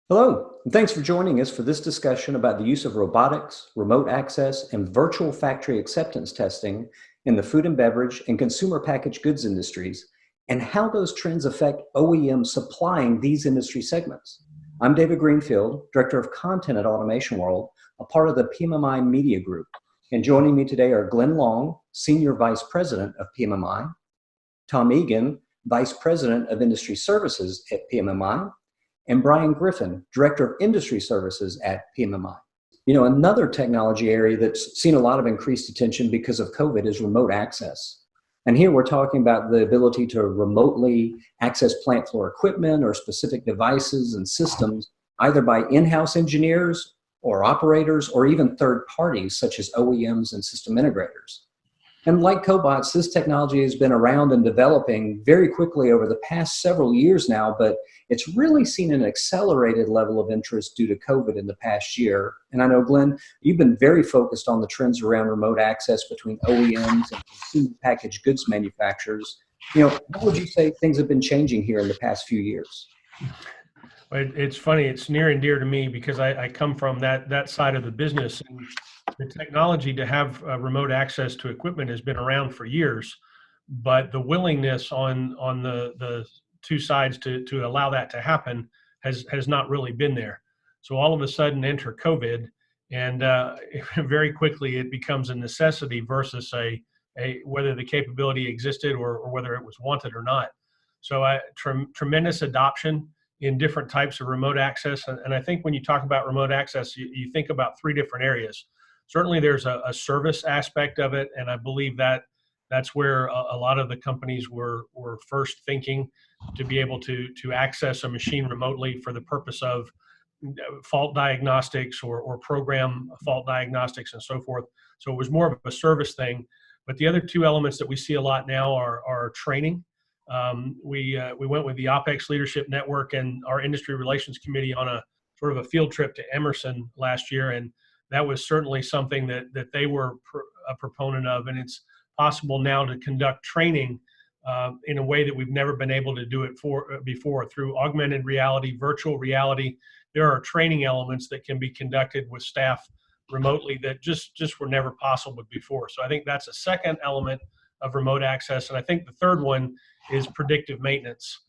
Hello, and thanks for joining us for this discussion about the use of robotics, remote access, and virtual factory acceptance testing in the food and beverage and consumer packaged goods industries, and how those trends affect OEM supplying these industry segments. I'm David Greenfield, Director of Content at Automation World, a part of the PMMI Media Group. And joining me today are Glenn Long, Senior Vice President of PMMI, Tom Egan, Vice President of Industry Services at PMMI, and Brian Griffin, Director of Industry Services at PMMI. Another technology area that's seen a lot of increased attention because of COVID is remote access. And here we're talking about the ability to remotely access plant floor equipment or specific devices and systems, either by in-house engineers or operators, or even third parties such as OEMs and system integrators. And like cobots, this technology has been around and developing very quickly over the past several years now, but it's really seen an accelerated level of interest due to COVID in the past year. And I know, Glenn, you've been very focused on the trends around remote access between OEMs and consumer packaged goods manufacturers. How would you say things have been changing here in the past few years? It's funny. It's near and dear to me because I come from that side of the business, and the technology to have remote access to equipment has been around for years, but the willingness on the two sides to allow that to happen has not really been there. So all of a sudden enter COVID, and very quickly it becomes a necessity versus a whether the capability existed or whether it was wanted or not. So tremendous adoption in different types of remote access. And I think when you talk about remote access, you think about three different areas. Certainly there's a service aspect of it, and I believe that's where a lot of the companies were first thinking, to be able to access a machine remotely for the purpose of fault diagnostics or program fault diagnostics and so forth. So it was more of a service thing. But the other two elements that we see a lot now are training. We went with the OPEX Leadership Network and our Industry Relations Committee on a sort of a field trip to Emerson last year, and that was certainly something that they were a proponent of. And it's possible now to conduct training in a way that we've never been able to do it before through augmented reality, virtual reality. There are training elements that can be conducted with staff remotely that just were never possible before. So I think that's a second element of remote access. And I think the third one is predictive maintenance,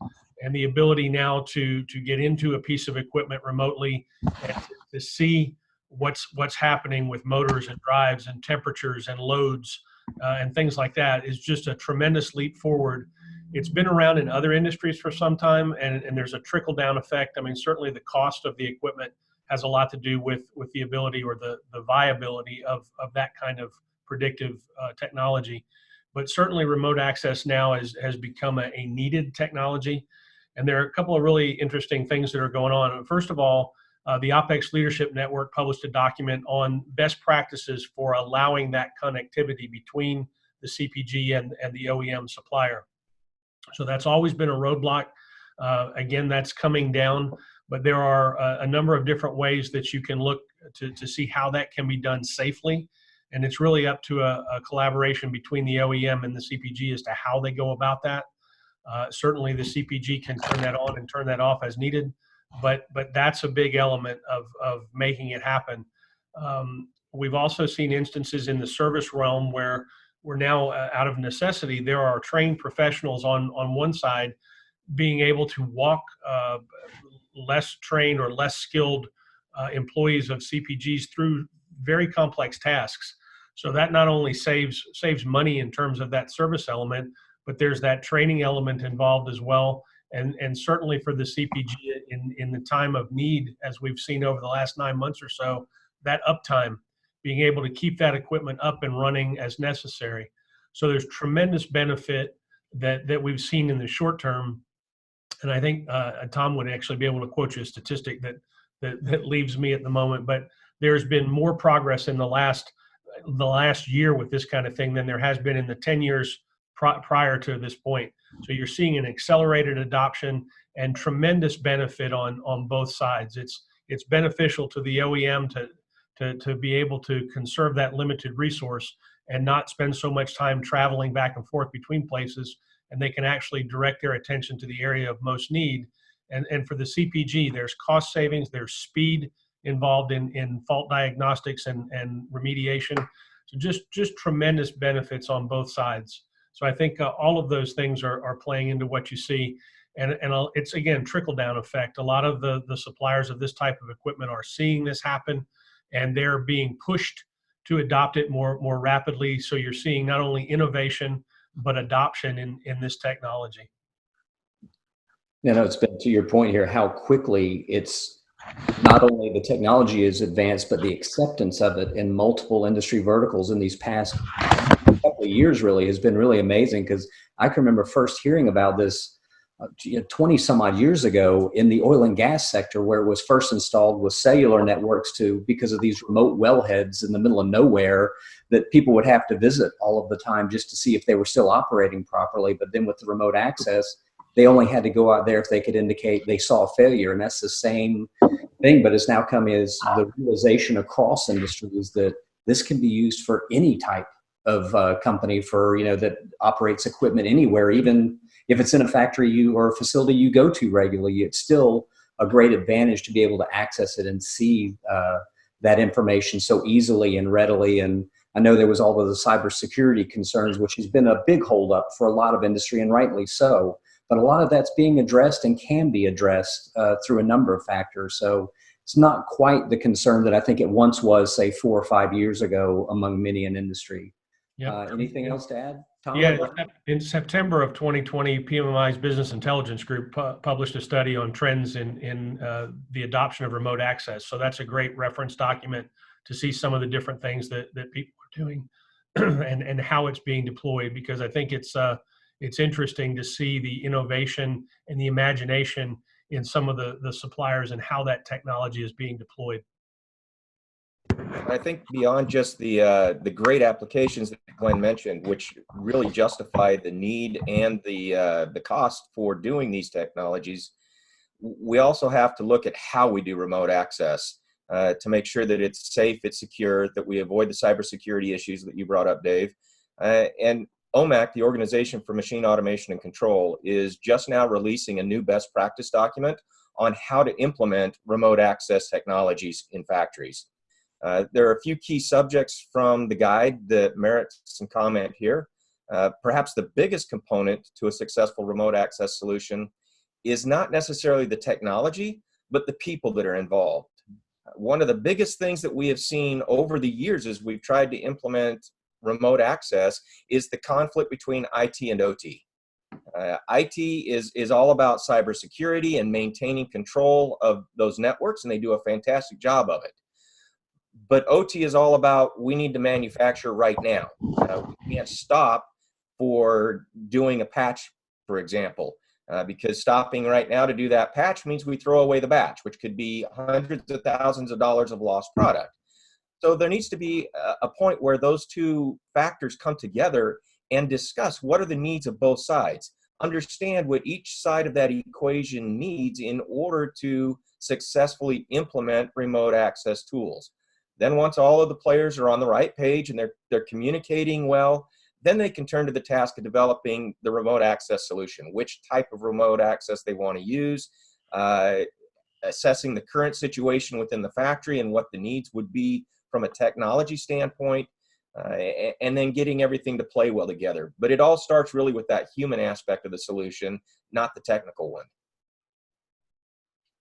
and the ability now to get into a piece of equipment remotely and to see what's happening with motors and drives and temperatures and loads and things like that is just a tremendous leap forward. It's been around in other industries for some time, and there's a trickle down effect. I mean, certainly the cost of the equipment has a lot to do with the ability or the viability of that kind of predictive technology. But certainly remote access now has become a needed technology. And there are a couple of really interesting things that are going on. First of all, the OPEX Leadership Network published a document on best practices for allowing that connectivity between the CPG and the OEM supplier. So that's always been a roadblock. Again, that's coming down, but there are a number of different ways that you can look to see how that can be done safely. And it's really up to a collaboration between the OEM and the CPG as to how they go about that. Certainly the CPG can turn that on and turn that off as needed, but that's a big element of making it happen. We've also seen instances in the service realm where we're now, out of necessity, there are trained professionals on one side being able to walk less trained or less skilled employees of CPGs through very complex tasks. So that not only saves money in terms of that service element, but there's that training element involved as well. And certainly for the CPG in the time of need, as we've seen over the last 9 months or so, that uptime, being able to keep that equipment up and running as necessary. So there's tremendous benefit that we've seen in the short term. And I think Tom would actually be able to quote you a statistic that leaves me at the moment, but there's been more progress in the last year with this kind of thing than there has been in the 10 years prior to this point. So you're seeing an accelerated adoption and tremendous benefit on both sides. It's beneficial to the OEM to be able to conserve that limited resource and not spend so much time traveling back and forth between places, and they can actually direct their attention to the area of most need. And for the CPG, there's cost savings, there's speed involved in fault diagnostics and remediation. So just tremendous benefits on both sides. So I think all of those things are playing into what you see. And it's, again, trickle-down effect. A lot of the suppliers of this type of equipment are seeing this happen, and they're being pushed to adopt it more rapidly. So you're seeing not only innovation, but adoption in this technology. It's been to your point here, how quickly it's not only the technology is advanced, but the acceptance of it in multiple industry verticals in these past couple of years really has been really amazing. Because I can remember first hearing about this 20 some odd years ago in the oil and gas sector, where it was first installed with cellular networks because of these remote wellheads in the middle of nowhere that people would have to visit all of the time just to see if they were still operating properly. But then with the remote access, they only had to go out there if they could indicate they saw a failure. And that's the same thing, but it's now come as the realization across industries that this can be used for any type of company that operates equipment anywhere, even if it's in a factory or a facility you go to regularly. It's still a great advantage to be able to access it and see that information so easily and readily. And I know there was all of the cybersecurity concerns, which has been a big holdup for a lot of industry, and rightly so. But a lot of that's being addressed and can be addressed through a number of factors. So it's not quite the concern that I think it once was, say, 4 or 5 years ago among many in industry. Yep. Anything else to add, Tom? Yeah, in September of 2020, PMI's Business Intelligence Group published a study on trends in the adoption of remote access. So that's a great reference document to see some of the different things that people are doing and how it's being deployed, because I think it's interesting to see the innovation and the imagination in some of the suppliers and how that technology is being deployed. I think beyond just the great applications that Glenn mentioned, which really justify the need and the cost for doing these technologies, we also have to look at how we do remote access to make sure that it's safe, it's secure, that we avoid the cybersecurity issues that you brought up, Dave. And OMAC, the Organization for Machine Automation and Control, is just now releasing a new best practice document on how to implement remote access technologies in factories. There are a few key subjects from the guide that merit some comment here. Perhaps the biggest component to a successful remote access solution is not necessarily the technology, but the people that are involved. One of the biggest things that we have seen over the years as we've tried to implement remote access is the conflict between IT and OT. IT is all about cybersecurity and maintaining control of those networks, and they do a fantastic job of it. But OT is all about, we need to manufacture right now. We can't stop for doing a patch, for example, because stopping right now to do that patch means we throw away the batch, which could be hundreds of thousands of dollars of lost product. So there needs to be a point where those two factors come together and discuss what are the needs of both sides. Understand what each side of that equation needs in order to successfully implement remote access tools. Then once all of the players are on the right page and they're communicating well, then they can turn to the task of developing the remote access solution, which type of remote access they want to use, assessing the current situation within the factory and what the needs would be from a technology standpoint, and then getting everything to play well together. But it all starts really with that human aspect of the solution, not the technical one.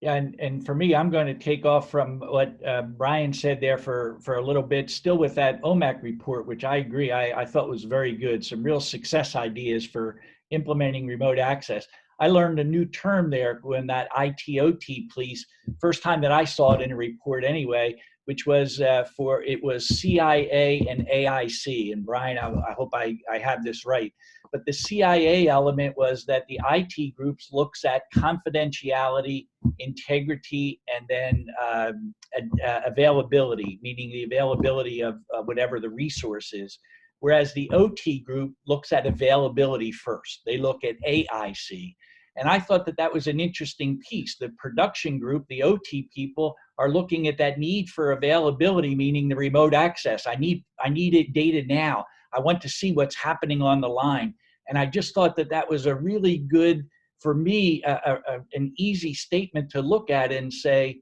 Yeah, and for me, I'm going to take off from what Brian said there for a little bit, still with that OMAC report, which I agree, I thought was very good. Some real success ideas for implementing remote access. I learned a new term there when that ITOT piece, first time that I saw it in a report anyway, which was it was CIA and AIC. And Brian, I hope I have this right. But the CIA element was that the IT groups looks at confidentiality, integrity, and then availability, meaning the availability of whatever the resource is. Whereas the OT group looks at availability first. They look at AIC. And I thought that was an interesting piece. The production group, the OT people, are looking at that need for availability, meaning the remote access. I need it data now. I want to see what's happening on the line. And I just thought that was a really good for me, an easy statement to look at and say,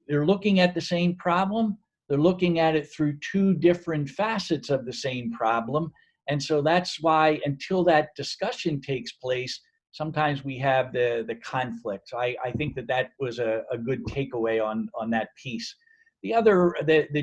they're looking at the same problem. They're looking at it through two different facets of the same problem. And so that's why until that discussion takes place, sometimes we have the conflict. So I think that was a good takeaway on that piece. The other,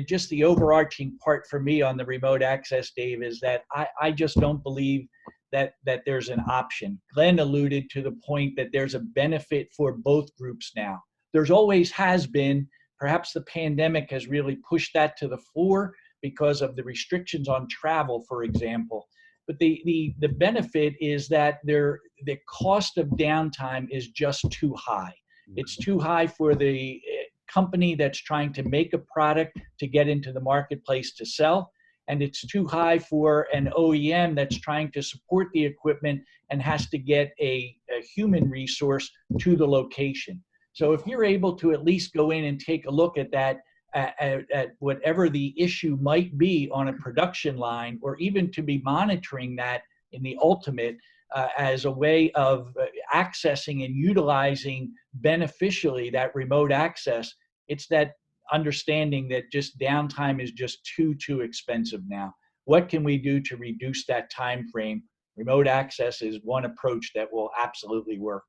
just the overarching part for me on the remote access, Dave, is that I just don't believe that there's an option. Glenn alluded to the point that there's a benefit for both groups now. There's always has been. Perhaps the pandemic has really pushed that to the fore because of the restrictions on travel, for example. But the benefit is that the cost of downtime is just too high. It's too high for the company that's trying to make a product to get into the marketplace to sell. And it's too high for an OEM that's trying to support the equipment and has to get a human resource to the location. So if you're able to at least go in and take a look at that, at whatever the issue might be on a production line, or even to be monitoring that in the ultimate as a way of accessing and utilizing beneficially that remote access, it's that understanding that just downtime is just too expensive now. What can we do to reduce that time frame? Remote access is one approach that will absolutely work.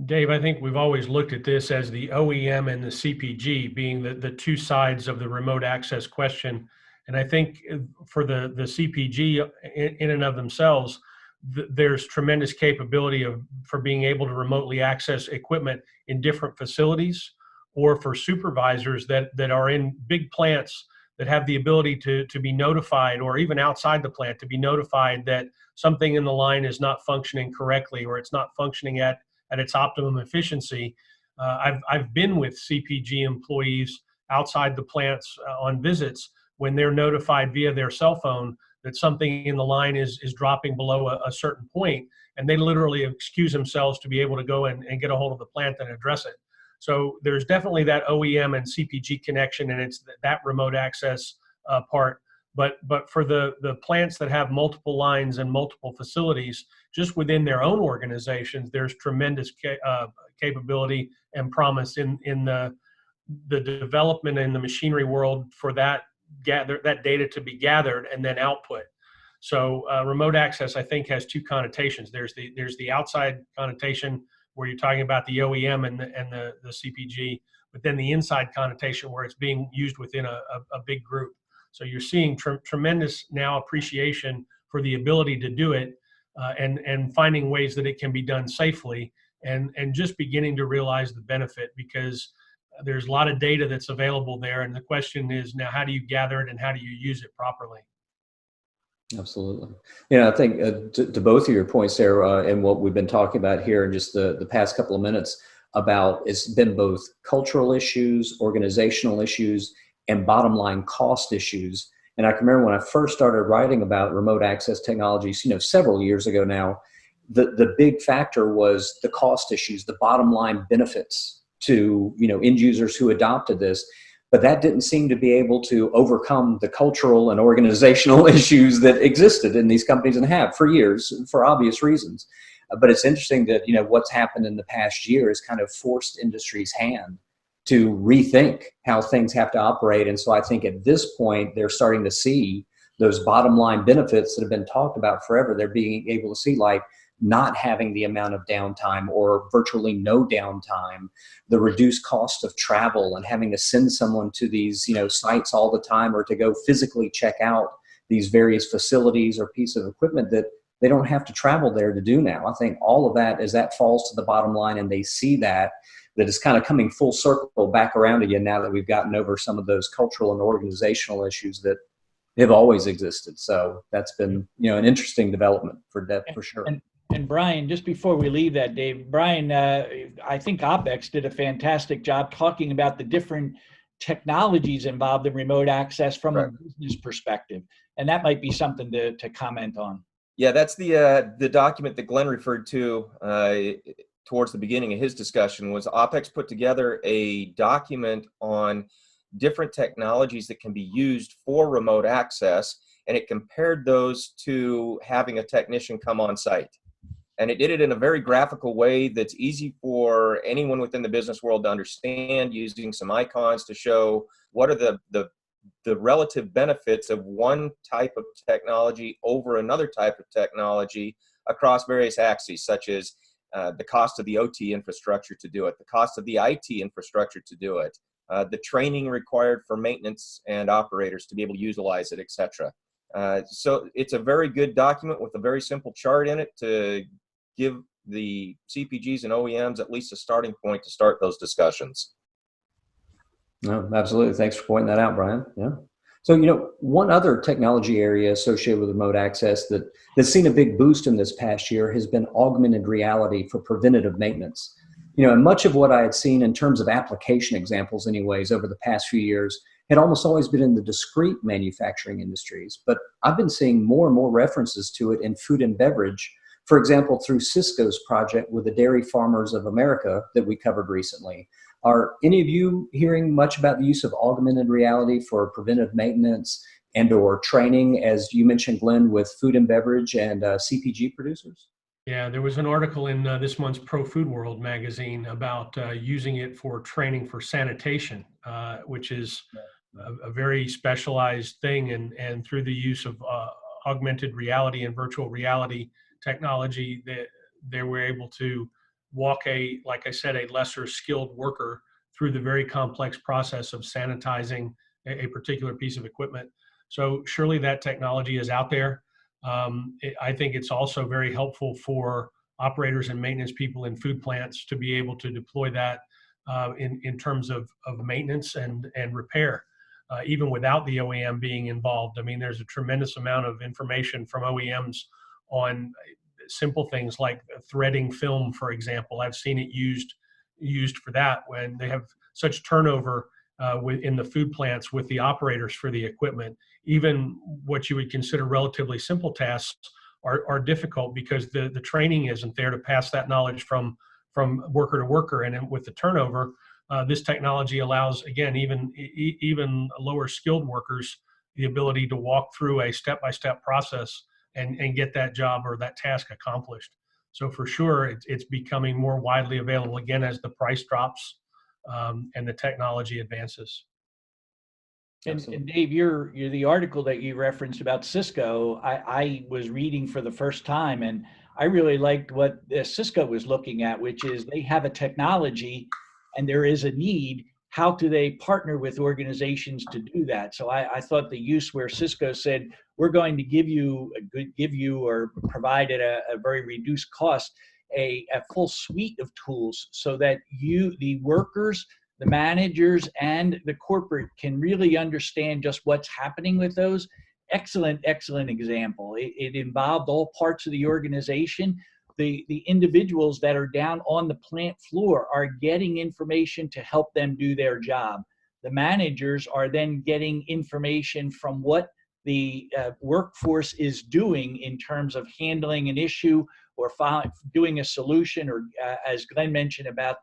Dave, I think we've always looked at this as the OEM and the CPG being the two sides of the remote access question. And I think for the CPG in and of themselves, there's tremendous capability for being able to remotely access equipment in different facilities, or for supervisors that are in big plants that have the ability to be notified, or even outside the plant to be notified that something in the line is not functioning correctly, or it's not functioning at its optimum efficiency. I've been with CPG employees outside the plants on visits when they're notified via their cell phone that something in the line is dropping below a certain point, and they literally excuse themselves to be able to go and get a hold of the plant and address it. So there's definitely that OEM and CPG connection, and it's that remote access part. But for the plants that have multiple lines and multiple facilities, just within their own organizations, there's tremendous capability and promise in the development in the machinery world for that data to be gathered and then output. So remote access, I think, has two connotations. There's the outside connotation where you're talking about the OEM and the CPG, but then the inside connotation where it's being used within a big group. So you're seeing tremendous now appreciation for the ability to do it, and finding ways that it can be done safely, and just beginning to realize the benefit, because there's a lot of data that's available there. And the question is now, how do you gather it and how do you use it properly? Absolutely. I think to both of your points there, and what we've been talking about here in just the past couple of minutes about, it's been both cultural issues, organizational issues, and bottom line cost issues. And I can remember when I first started writing about remote access technologies, several years ago now, the big factor was the cost issues, the bottom line benefits to, end users who adopted this. But that didn't seem to be able to overcome the cultural and organizational issues that existed in these companies and have for years, for obvious reasons. But it's interesting that, what's happened in the past year has kind of forced industry's hand to rethink how things have to operate. And so I think at this point, they're starting to see those bottom line benefits that have been talked about forever. They're being able to see, like, not having the amount of downtime or virtually no downtime, the reduced cost of travel and having to send someone to these, sites all the time, or to go physically check out these various facilities or pieces of equipment that they don't have to travel there to do now. I think all of that, as that falls to the bottom line and they see that is kind of coming full circle back around again now that we've gotten over some of those cultural and organizational issues that have always existed. So that's been, an interesting development for sure. And Brian, just before we leave that, Dave, Brian, I think OpEx did a fantastic job talking about the different technologies involved in remote access from a business perspective. And that might be something to comment on. Yeah, that's the document that Glenn referred to towards the beginning of his discussion. Was OpEx put together a document on different technologies that can be used for remote access, and it compared those to having a technician come on site. And it did it in a very graphical way that's easy for anyone within the business world to understand, using some icons to show what are the relative benefits of one type of technology over another type of technology across various axes, such as the cost of the OT infrastructure to do it, the cost of the IT infrastructure to do it, the training required for maintenance and operators to be able to utilize it, etc. So it's a very good document with a very simple chart in it to give the CPGs and OEMs at least a starting point to start those discussions. No, absolutely. Thanks for pointing that out, Brian. Yeah. So, one other technology area associated with remote access that's seen a big boost in this past year has been augmented reality for preventative maintenance. And much of what I had seen in terms of application examples anyways over the past few years had almost always been in the discrete manufacturing industries, but I've been seeing more and more references to it in food and beverage. For example, through Cisco's project with the Dairy Farmers of America that we covered recently. Are any of you hearing much about the use of augmented reality for preventive maintenance and or training, as you mentioned, Glenn, with food and beverage and CPG producers? Yeah, there was an article in this month's Pro Food World magazine about using it for training for sanitation, which is a very specialized thing. And through the use of augmented reality and virtual reality technology, they were able to walk like I said, a lesser skilled worker through the very complex process of sanitizing a particular piece of equipment. So surely that technology is out there. I think it's also very helpful for operators and maintenance people in food plants to be able to deploy that in terms of maintenance and repair, even without the OEM being involved. I mean, there's a tremendous amount of information from OEMs on simple things like threading film, for example. I've seen it used for that when they have such turnover in the food plants with the operators for the equipment. Even what you would consider relatively simple tasks are difficult because the training isn't there to pass that knowledge from worker to worker. And then with the turnover, this technology allows, again, even lower skilled workers the ability to walk through a step-by-step process and get that job or that task accomplished. So for sure, it's becoming more widely available again as the price drops and the technology advances. And Dave, you're the article that you referenced about Cisco, I was reading for the first time, and I really liked what Cisco was looking at, which is they have a technology and there is a need. How do they partner with organizations to do that? So I thought the use where Cisco said, we're going to give you or provide at a very reduced cost, a full suite of tools so that the workers, the managers, and the corporate can really understand just what's happening with those. Excellent example. It involved all parts of the organization. The individuals that are down on the plant floor are getting information to help them do their job. The managers are then getting information from what the workforce is doing in terms of handling an issue or doing a solution, or as Glenn mentioned about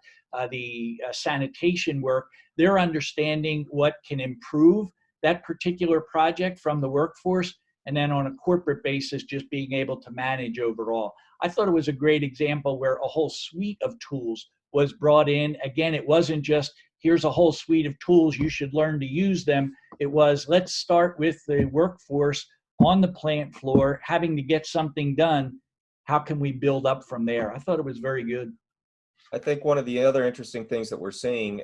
the sanitation work, they're understanding what can improve that particular project from the workforce, and then on a corporate basis, just being able to manage overall. I thought it was a great example where a whole suite of tools was brought in. Again, it wasn't just, here's a whole suite of tools, you should learn to use them. It was, let's start with the workforce on the plant floor, having to get something done. How can we build up from there? I thought it was very good. I think one of the other interesting things that we're seeing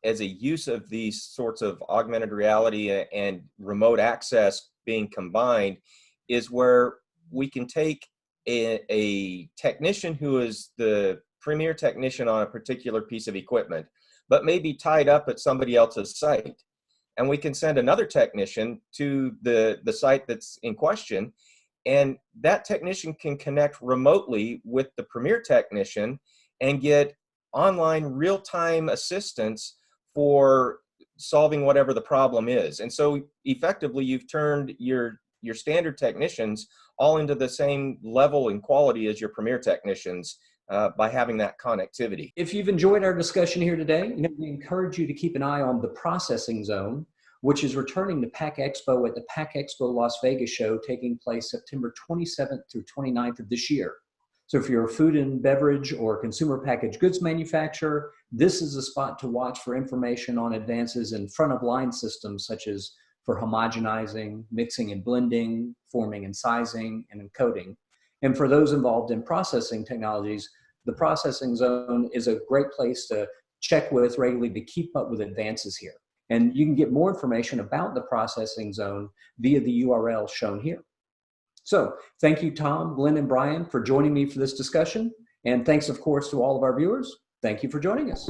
as a use of these sorts of augmented reality and remote access being combined is where we can take a technician who is the premier technician on a particular piece of equipment, but maybe tied up at somebody else's site. And we can send another technician to the site that's in question, and that technician can connect remotely with the premier technician and get online real-time assistance for solving whatever the problem is. And so effectively, you've turned your standard technicians all into the same level and quality as your premier technicians by having that connectivity. If you've enjoyed our discussion here today, we encourage you to keep an eye on the Processing Zone, which is returning to PAC Expo at the PAC Expo Las Vegas show taking place September 27th through 29th of this year. So if you're a food and beverage or consumer packaged goods manufacturer, this is a spot to watch for information on advances in front of line systems, such as for homogenizing, mixing and blending, forming and sizing, and encoding. And for those involved in processing technologies, the processing zone is a great place to check with regularly to keep up with advances here. And you can get more information about the processing zone via the URL shown here. So thank you, Tom, Glenn, and Brian for joining me for this discussion. And thanks, of course, to all of our viewers. Thank you for joining us.